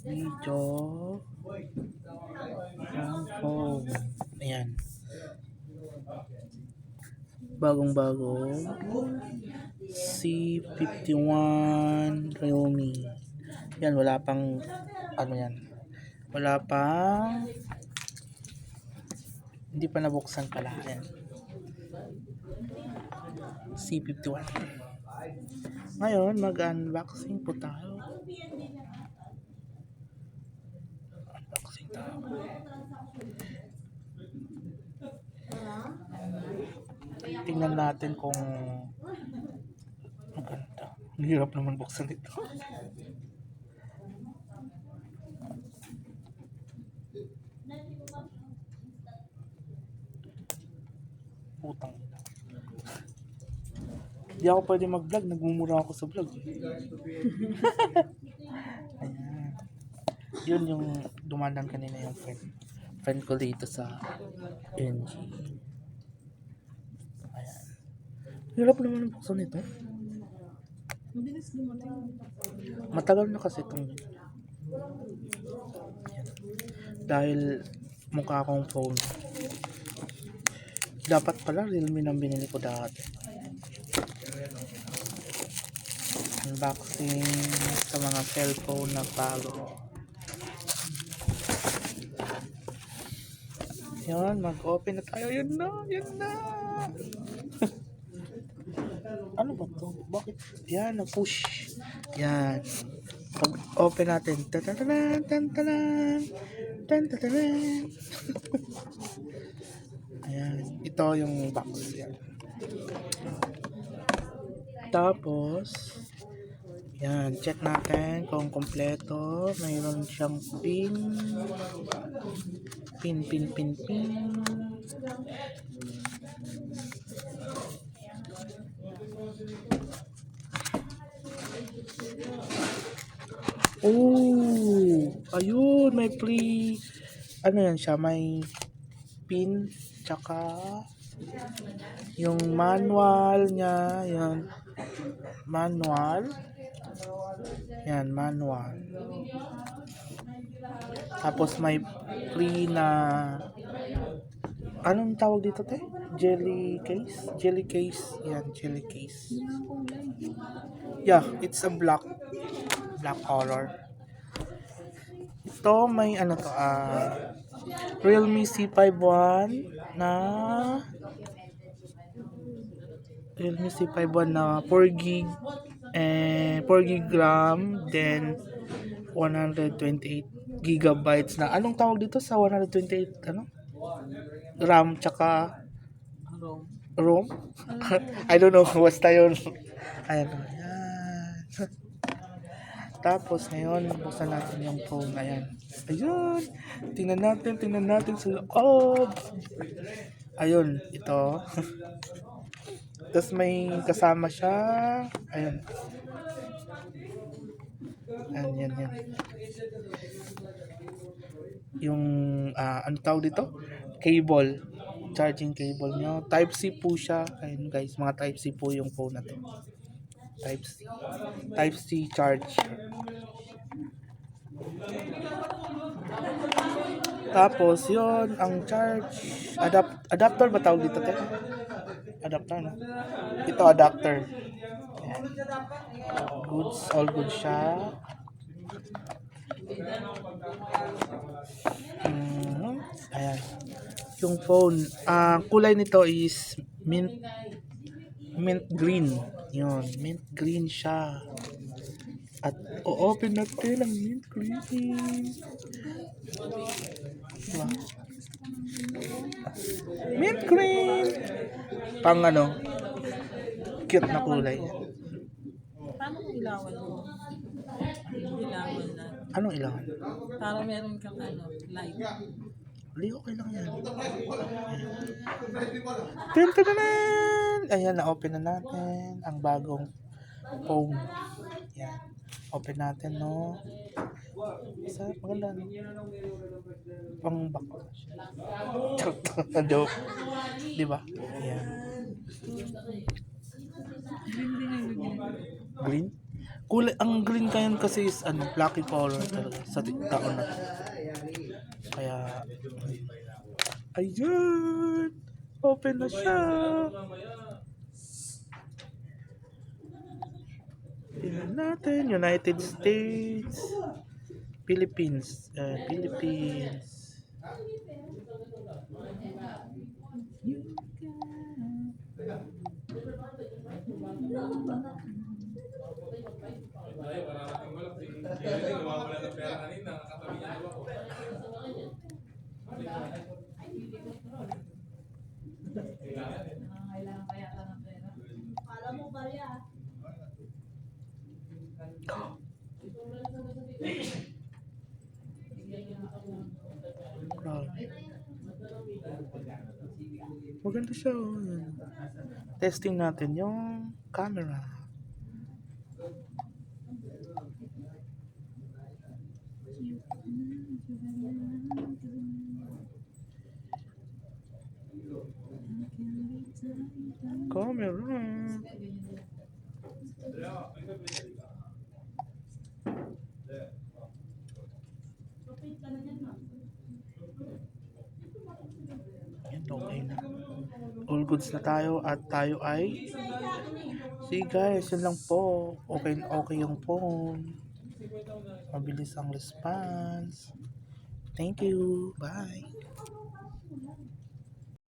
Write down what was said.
Video ng phone. Ayan. Bagong-bagong C51 Realme. Yan, wala pang ano yan. Wala pang hindi pa nabuksan pala. Ayan. C51. Ngayon, mag-unboxing po tayo. Unboxing tayo. Tingnan natin kung maganda. Ang hirap naman buksan ito. Putang ina. Hindi ako pwede mag-vlog. Nagmumura ako sa vlog. Ayan. Yun yung dumadang kanina yung friend ko dito sa NG. Ayan. Hirap naman ang buksan ito. Matagal na kasi itong dahil mukha akong phone. Dapat pala Realme nang binili ko dati. Unboxing sa mga cellphone na bago. Yan, mag-open na tayo. Yun na, yun na. Ano ba to? Bakit? Yan, na-push. Yan. Pag-open natin. Tantatanan, tantanan. Tantatanan. Ayan. Ito yung box. Yan. Tapos, yan. Check natin kung kompleto. Mayroon siyang pin. Pin. Oh, ayun, may free, ano yan siya, may pin, tsaka yung manual niya, yan, manual, tapos may free na, anong tawag dito te? Jelly case, yan, jelly case. Yeah, it's a black color. Ito may ano to, Realme C51 na Realme C51 na 4GB and 4GB RAM, then 128 gigabytes na, anong tawag dito sa 128 ano? RAM tsaka ROM? I don't know, basta yun. Ayan. Tapos ngayon, buksan natin yung phone. Ayan. Ayun. Tingnan natin sa loob. Ayun, ito. Tapos may kasama siya. Ayun. Yan. Yung, ano tawag dito? Cable. Charging cable nyo. Type-C po siya. Ayun guys, mga Type-C po yung phone na to. Type-C charge. Tapos yon ang charge adapter ba tawag dito te? Adapter no? Ito adapter. Ayan. All good siya. Ayan. Yung phone, kulay nito is mint green. Yun, mint green siya. At o-open natin ang mint green. Diba? Mint green. Pang ano, cute na kulay. Paano kung ilawan mo? Ilawan na. Anong ilawan? Para meron kang light. Hindi, okay lang yan. Ayan. Ayan, na-open na natin ang bagong phone. Yan. Open natin, no? Isa, maganda, no? Pang bako. Joke. Diba? Ayan. Green? Kulay, ang green ngayon kasi is ano, lucky color talaga sa taon na to. Kaya, ayun! Open na siya! Tingnan natin, United States, Philippines, Philippines. Grabe. Maganda siya. Oh. Yan. Testing natin yung camera. Camera. Yan, okay na. All goods na tayo at tayo ay see guys, yun lang po. Okay, okay yung phone. Mabilis ang response. Thank you. Bye.